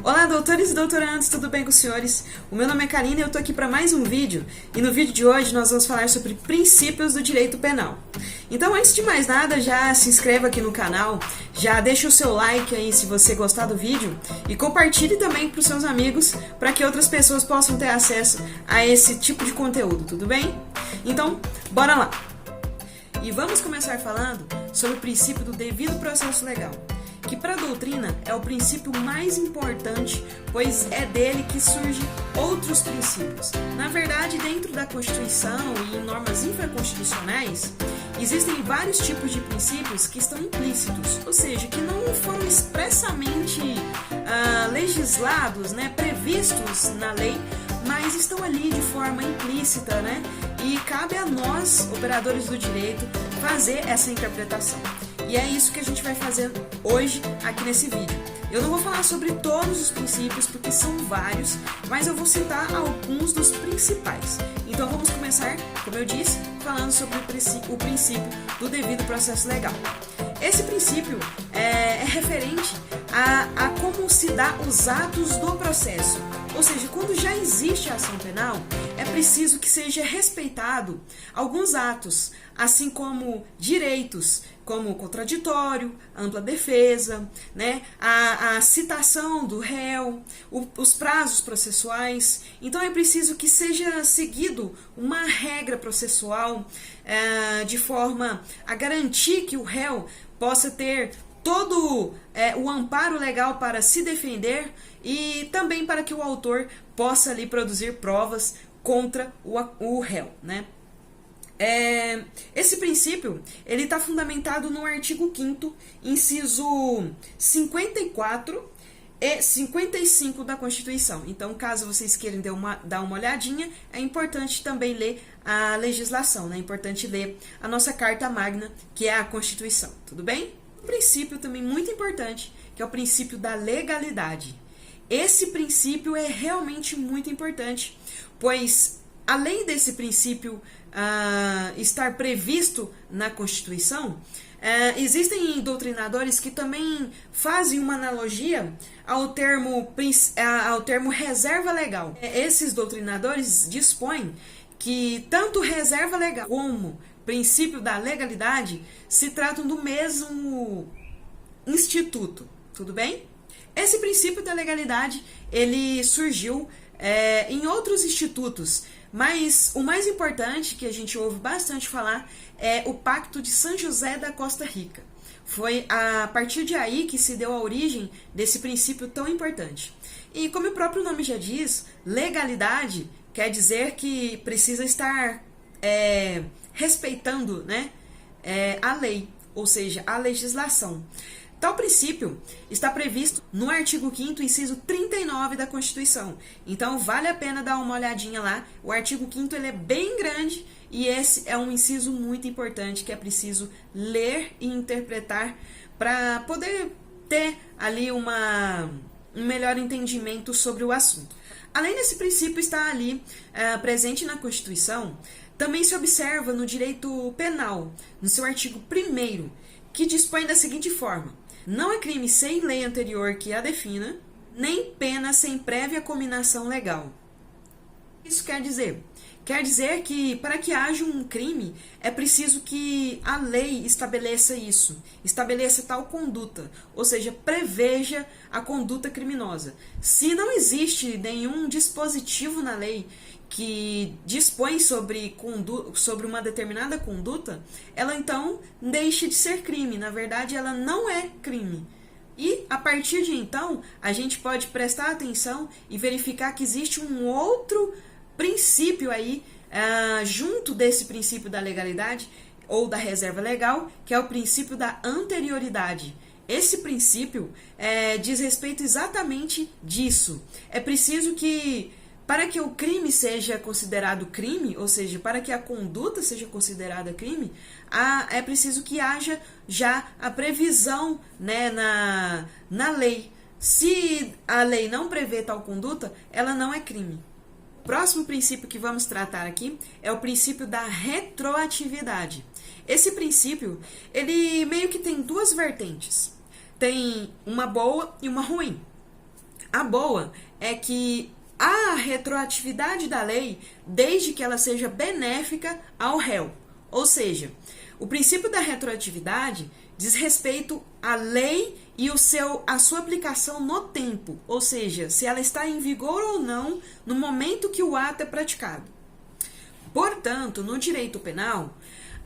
Olá, doutores e doutorandos, tudo bem com os senhores? O meu nome é Karina e eu tô aqui para mais um vídeo. E no vídeo de hoje nós vamos falar sobre princípios do direito penal. Então, antes de mais nada, já se inscreva aqui no canal, já deixa o seu like aí se você gostar do vídeo e compartilhe também para os seus amigos para que outras pessoas possam ter acesso a esse tipo de conteúdo, tudo bem? Então, bora lá! E vamos começar falando sobre o princípio do devido processo legal, que para a doutrina é o princípio mais importante, pois é dele que surgem outros princípios. Na verdade, dentro da Constituição e em normas infraconstitucionais, existem vários tipos de princípios que estão implícitos, ou seja, que não foram expressamente legislados, previstos na lei, mas estão ali de forma implícita, e cabe a nós, operadores do direito, fazer essa interpretação. E é isso que a gente vai fazer hoje aqui nesse vídeo. Eu não vou falar sobre todos os princípios, porque são vários, mas eu vou citar alguns dos principais. Então vamos começar, como eu disse, falando sobre o princípio do devido processo legal. Esse princípio é referente a como se dá os atos do processo. Ou seja, quando já existe a ação penal, é preciso que seja respeitado alguns atos, assim como direitos, como o contraditório, ampla defesa, a citação do réu, os prazos processuais. Então é preciso que seja seguido uma regra processual de forma a garantir que o réu possa ter todo o amparo legal para se defender e também para que o autor possa ali produzir provas contra o réu, Esse princípio ele está fundamentado no artigo 5º, inciso 54 e 55 da Constituição. Então, caso vocês queiram dar uma olhadinha, é importante também ler a legislação, é importante ler a nossa Carta Magna, que é a Constituição, tudo bem? Um princípio também muito importante, que é o princípio da legalidade. Esse princípio é realmente muito importante, pois além desse princípio estar previsto na Constituição, existem doutrinadores que também fazem uma analogia ao termo reserva legal. Esses doutrinadores dispõem que tanto reserva legal como princípio da legalidade se tratam do mesmo instituto, tudo bem? Esse princípio da legalidade, ele surgiu em outros institutos, mas o mais importante, que a gente ouve bastante falar, é o Pacto de São José da Costa Rica. Foi a partir de aí que se deu a origem desse princípio tão importante. E como o próprio nome já diz, legalidade quer dizer que precisa estar respeitando a lei, ou seja, a legislação. Tal princípio está previsto no artigo 5º, inciso 39 da Constituição. Então, vale a pena dar uma olhadinha lá. O artigo 5º ele é bem grande e esse é um inciso muito importante que é preciso ler e interpretar para poder ter ali um melhor entendimento sobre o assunto. Além desse princípio estar ali presente na Constituição, também se observa no direito penal, no seu artigo 1º, que dispõe da seguinte forma: não é crime sem lei anterior que a defina, nem pena sem prévia cominação legal. Isso quer dizer? Quer dizer que para que haja um crime, é preciso que a lei estabeleça isso, estabeleça tal conduta, ou seja, preveja a conduta criminosa. Se não existe nenhum dispositivo na lei que dispõe sobre uma determinada conduta, ela então deixa de ser crime. Na verdade, ela não é crime. E, a partir de então, a gente pode prestar atenção e verificar que existe um outro princípio aí, junto desse princípio da legalidade ou da reserva legal, que é o princípio da anterioridade. Esse princípio diz respeito exatamente disso. É preciso que, para que o crime seja considerado crime, ou seja, para que a conduta seja considerada crime, é preciso que haja já a previsão na lei. Se a lei não prevê tal conduta, ela não é crime. O próximo princípio que vamos tratar aqui é o princípio da retroatividade. Esse princípio, ele meio que tem duas vertentes. Tem uma boa e uma ruim. A boa é que há retroatividade da lei desde que ela seja benéfica ao réu. Ou seja, o princípio da retroatividade diz respeito à lei e a sua aplicação no tempo, ou seja, se ela está em vigor ou não no momento que o ato é praticado. Portanto, no direito penal,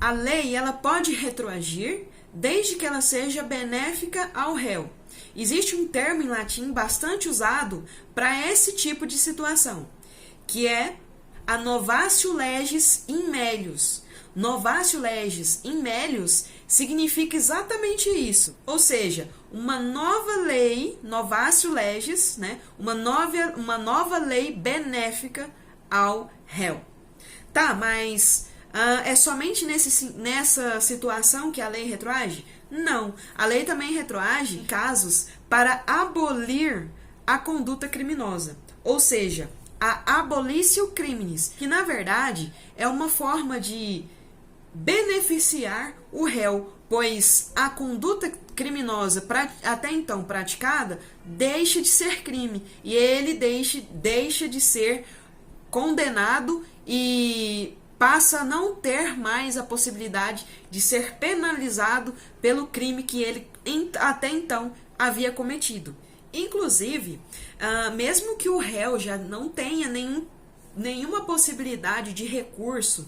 a lei ela pode retroagir desde que ela seja benéfica ao réu. Existe um termo em latim bastante usado para esse tipo de situação, que é a novatio legis in melius. Novatio legis in melius significa exatamente isso, ou seja, uma nova lei, novatio legis, né, uma nova lei benéfica ao réu. Tá, mas é somente nessa situação que a lei retroage? Não, a lei também retroage em casos para abolir a conduta criminosa, ou seja, a abolitio criminis, que na verdade é uma forma de beneficiar o réu, pois a conduta criminosa até então praticada deixa de ser crime e ele deixa de ser condenado e passa a não ter mais a possibilidade de ser penalizado pelo crime que ele até então havia cometido. Inclusive, mesmo que o réu já não tenha nenhuma possibilidade de recurso,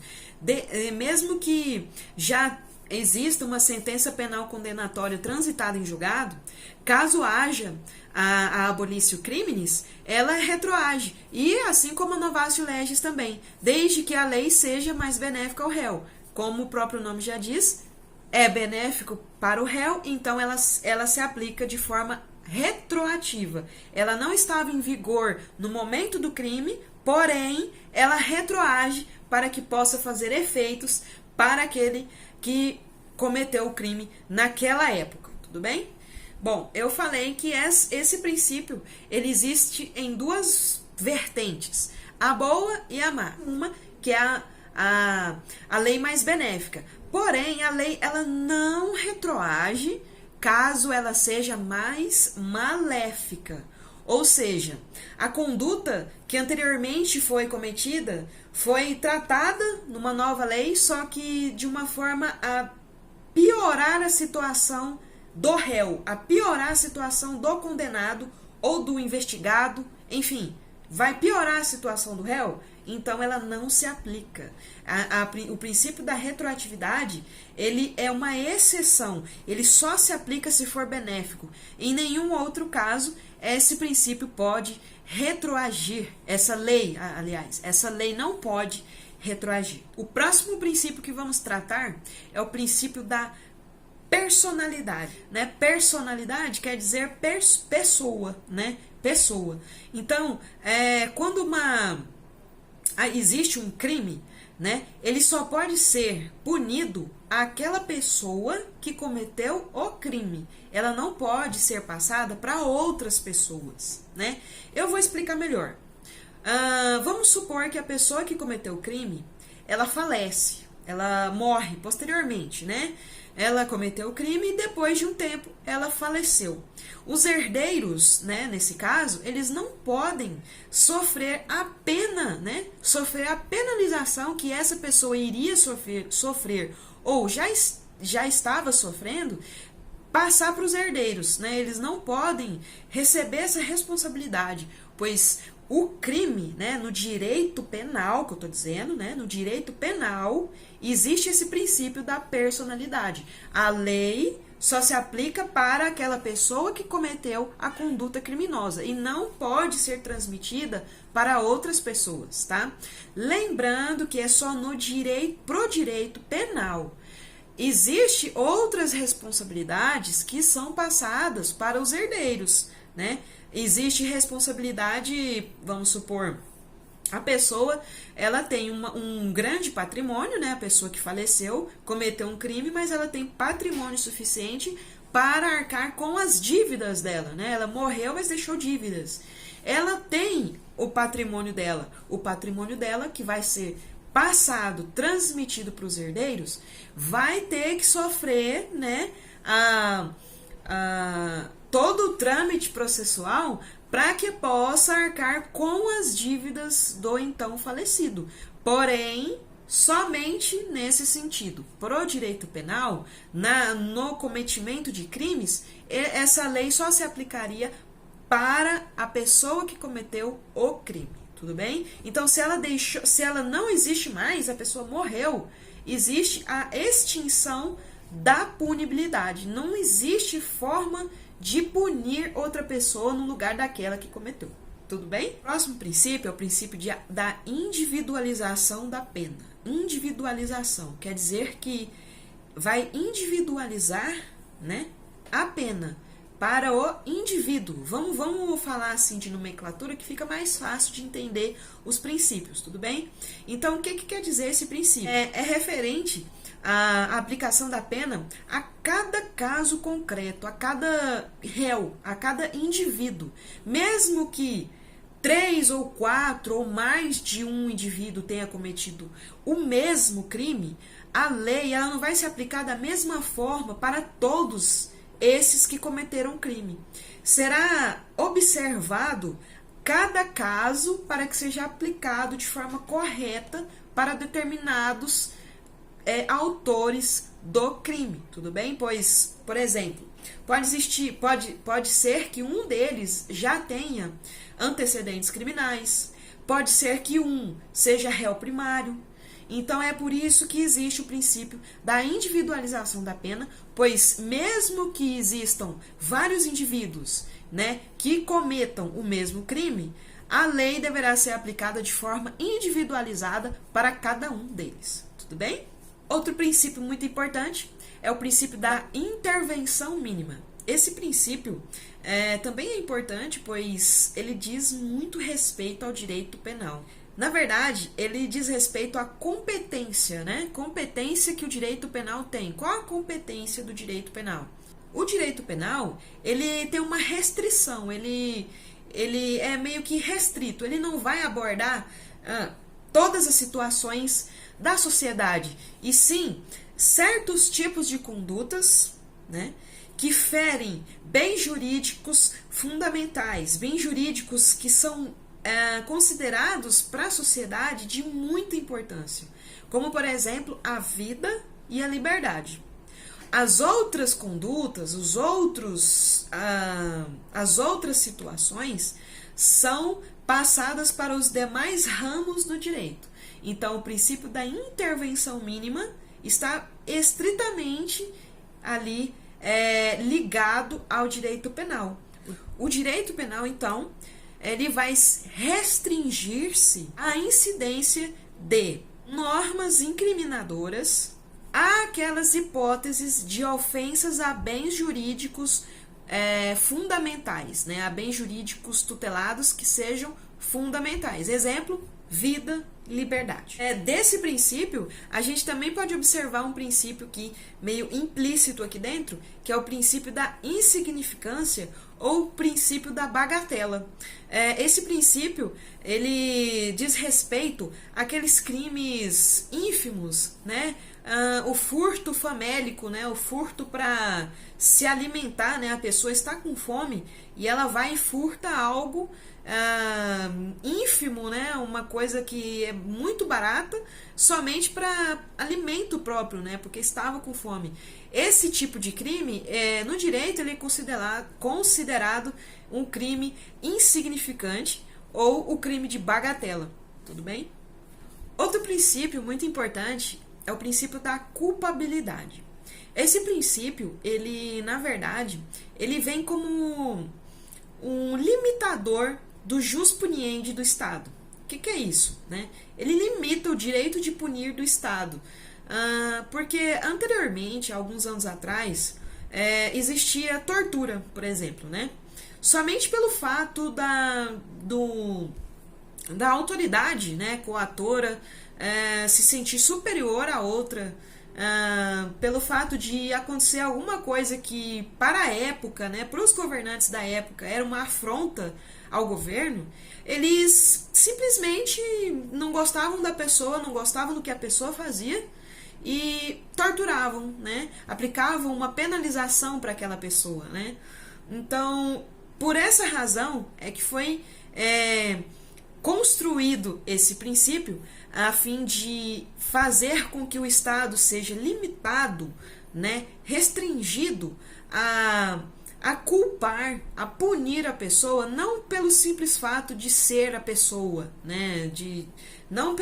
mesmo que já exista uma sentença penal condenatória transitada em julgado, caso haja a abolitio criminis, ela retroage, e assim como a novatio legis também, desde que a lei seja mais benéfica ao réu. Como o próprio nome já diz, é benéfico para o réu, então ela se aplica de forma retroativa. Ela não estava em vigor no momento do crime, porém, ela retroage para que possa fazer efeitos para aquele que cometeu o crime naquela época, tudo bem? Bom, eu falei que esse princípio ele existe em duas vertentes, a boa e a má. Uma que é a lei mais benéfica, porém a lei ela não retroage caso ela seja mais maléfica. Ou seja, a conduta que anteriormente foi cometida foi tratada numa nova lei, só que de uma forma a piorar a situação do réu, a piorar a situação do condenado ou do investigado, enfim, vai piorar a situação do réu, então ela não se aplica. O princípio da retroatividade, ele é uma exceção, ele só se aplica se for benéfico. Em nenhum outro caso, esse princípio pode retroagir, essa lei não pode retroagir. O próximo princípio que vamos tratar é o princípio da personalidade, né? Personalidade quer dizer pessoa, né? Pessoa. Então, quando existe um crime, né? Ele só pode ser punido àquela pessoa que cometeu o crime. Ela não pode ser passada para outras pessoas, né? Eu vou explicar melhor. Vamos supor que a pessoa que cometeu o crime, ela falece, ela morre posteriormente, né? Ela cometeu o crime e depois de um tempo ela faleceu. Os herdeiros, né, nesse caso, eles não podem sofrer a pena, né? Sofrer a penalização que essa pessoa iria sofrer ou já estava sofrendo, passar para os herdeiros, né? Eles não podem receber essa responsabilidade, pois o crime, né, no direito penal, que eu estou dizendo, né, no direito penal, existe esse princípio da personalidade. A lei só se aplica para aquela pessoa que cometeu a conduta criminosa e não pode ser transmitida para outras pessoas, tá? Lembrando que é só pro direito penal. Existem outras responsabilidades que são passadas para os herdeiros, né? Existe responsabilidade, vamos supor, a pessoa, ela tem um grande patrimônio, né? A pessoa que faleceu, cometeu um crime, mas ela tem patrimônio suficiente para arcar com as dívidas dela, né? Ela morreu, mas deixou dívidas. Ela tem o patrimônio dela que vai ser passado, transmitido para os herdeiros, vai ter que sofrer, né, todo o trâmite processual para que possa arcar com as dívidas do então falecido. Porém, somente nesse sentido. Pro direito penal, no cometimento de crimes, essa lei só se aplicaria para a pessoa que cometeu o crime, tudo bem? Então, se ela não existe mais, a pessoa morreu, existe a extinção da punibilidade. Não existe forma de punir outra pessoa no lugar daquela que cometeu. Tudo bem? O próximo princípio é o princípio da individualização da pena. Individualização quer dizer que vai individualizar, né, a pena para o indivíduo. Vamos falar assim de nomenclatura que fica mais fácil de entender os princípios, tudo bem? Então, o que quer dizer esse princípio? É referente à aplicação da pena a cada caso concreto, a cada réu, a cada indivíduo. Mesmo que 3 ou 4 ou mais de um indivíduo tenha cometido o mesmo crime, a lei ela não vai se aplicar da mesma forma para todos esses que cometeram crime. Será observado cada caso para que seja aplicado de forma correta para determinados autores do crime, tudo bem? Pois, por exemplo, pode ser que um deles já tenha antecedentes criminais, pode ser que um seja réu primário. Então, é por isso que existe o princípio da individualização da pena, pois mesmo que existam vários indivíduos, né, que cometam o mesmo crime, a lei deverá ser aplicada de forma individualizada para cada um deles, tudo bem? Outro princípio muito importante é o princípio da intervenção mínima. Esse princípio também é importante, pois ele diz muito respeito ao direito penal. Na verdade, ele diz respeito à competência, né? Competência que o direito penal tem. Qual a competência do direito penal? O direito penal, ele tem uma restrição, ele é meio que restrito, ele não vai abordar todas as situações da sociedade, e sim certos tipos de condutas, né, que ferem bens jurídicos fundamentais, bens jurídicos que são considerados para a sociedade de muita importância, como, por exemplo, a vida e a liberdade. As outras condutas, as outras situações são passadas para os demais ramos do direito. Então, o princípio da intervenção mínima está estritamente ali ligado ao direito penal. O direito penal, então, ele vai restringir-se à incidência de normas incriminadoras àquelas hipóteses de ofensas a bens jurídicos fundamentais, né? A bens jurídicos tutelados que sejam fundamentais. Exemplo, vida, liberdade. Desse princípio, a gente também pode observar um princípio que meio implícito aqui dentro, que é o princípio da insignificância ou princípio da bagatela. Esse princípio, ele diz respeito àqueles crimes ínfimos, né? O furto famélico, né? O furto para se alimentar, né? A pessoa está com fome e ela vai e furta algo ínfimo, né? Uma coisa que é muito barata, somente para alimento próprio, né? Porque estava com fome. Esse tipo de crime, no direito, ele é considerado um crime insignificante ou o crime de bagatela, tudo bem? Outro princípio muito importante é o princípio da culpabilidade. Esse princípio, ele, na verdade, ele vem como um limitador do jus puniendi do Estado. O que é isso, né? Ele limita o direito de punir do Estado, porque anteriormente, alguns anos atrás, existia tortura, por exemplo, né? Somente pelo fato da autoridade, né, coatora, se sentir superior à outra, pelo fato de acontecer alguma coisa que, para a época, né, para os governantes da época, era uma afronta ao governo, eles simplesmente não gostavam da pessoa, não gostavam do que a pessoa fazia e torturavam, né, aplicavam uma penalização para aquela pessoa, né. Então, por essa razão é que foi construído esse princípio a fim de fazer com que o Estado seja limitado, né, restringido a culpar, a punir a pessoa, não pelo simples fato de ser a pessoa, né, não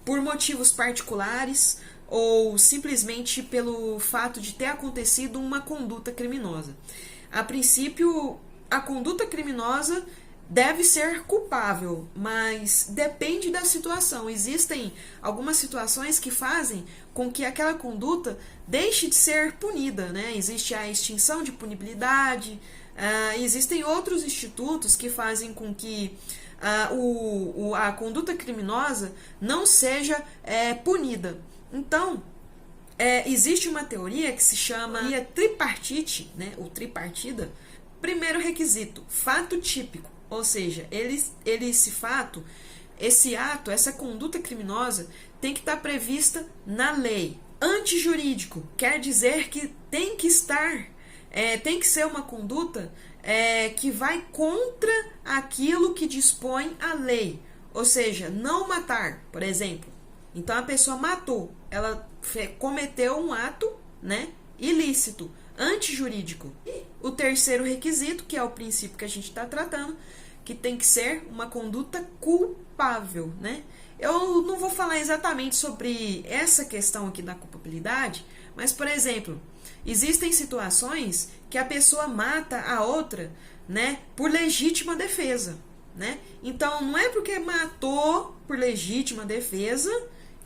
por motivos particulares ou simplesmente pelo fato de ter acontecido uma conduta criminosa. A princípio, a conduta criminosa deve ser culpável, mas depende da situação. Existem algumas situações que fazem com que aquela conduta deixe de ser punida, né? Existe a extinção de punibilidade, existem outros institutos que fazem com que a conduta criminosa não seja punida. Então, existe uma teoria que se chama tripartite, né, ou tripartida. Primeiro requisito, fato típico, ou seja, esse ato, essa conduta criminosa tem que estar prevista na lei. Antijurídico quer dizer que tem que ser uma conduta que vai contra aquilo que dispõe a lei, ou seja, não matar, por exemplo. Então a pessoa matou, ela cometeu um ato, né, ilícito, antijurídico. E o terceiro requisito, que é o princípio que a gente está tratando, que tem que ser uma conduta culpável, né? Eu não vou falar exatamente sobre essa questão aqui da culpabilidade, mas, por exemplo, existem situações que a pessoa mata a outra, né, por legítima defesa, né? Então, não é porque matou por legítima defesa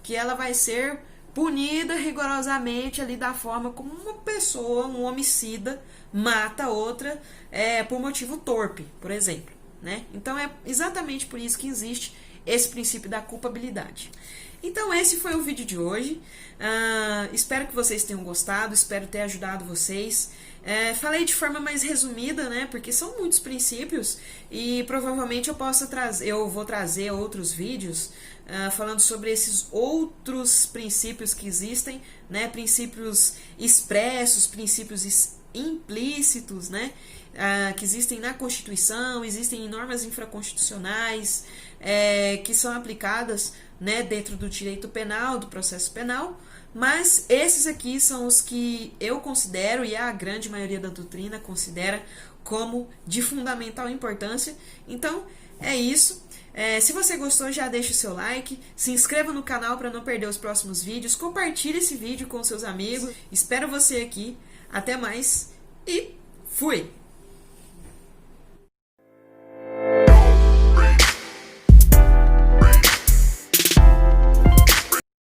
que ela vai ser punida rigorosamente ali da forma como uma pessoa, um homicida, mata a outra por motivo torpe, por exemplo, né? Então, é exatamente por isso que existe esse princípio da culpabilidade. Então, esse foi o vídeo de hoje. Espero que vocês tenham gostado, espero ter ajudado vocês. Falei de forma mais resumida, né? Porque são muitos princípios e provavelmente eu vou trazer outros vídeos falando sobre esses outros princípios que existem, né? Princípios expressos, princípios implícitos, né? Que existem na Constituição, existem em normas infraconstitucionais que são aplicadas, né, dentro do direito penal, do processo penal, mas esses aqui são os que eu considero, e a grande maioria da doutrina considera como de fundamental importância. Então, é isso. Se você gostou, já deixa o seu like, se inscreva no canal para não perder os próximos vídeos, compartilhe esse vídeo com seus amigos. Espero você aqui. Até mais e fui!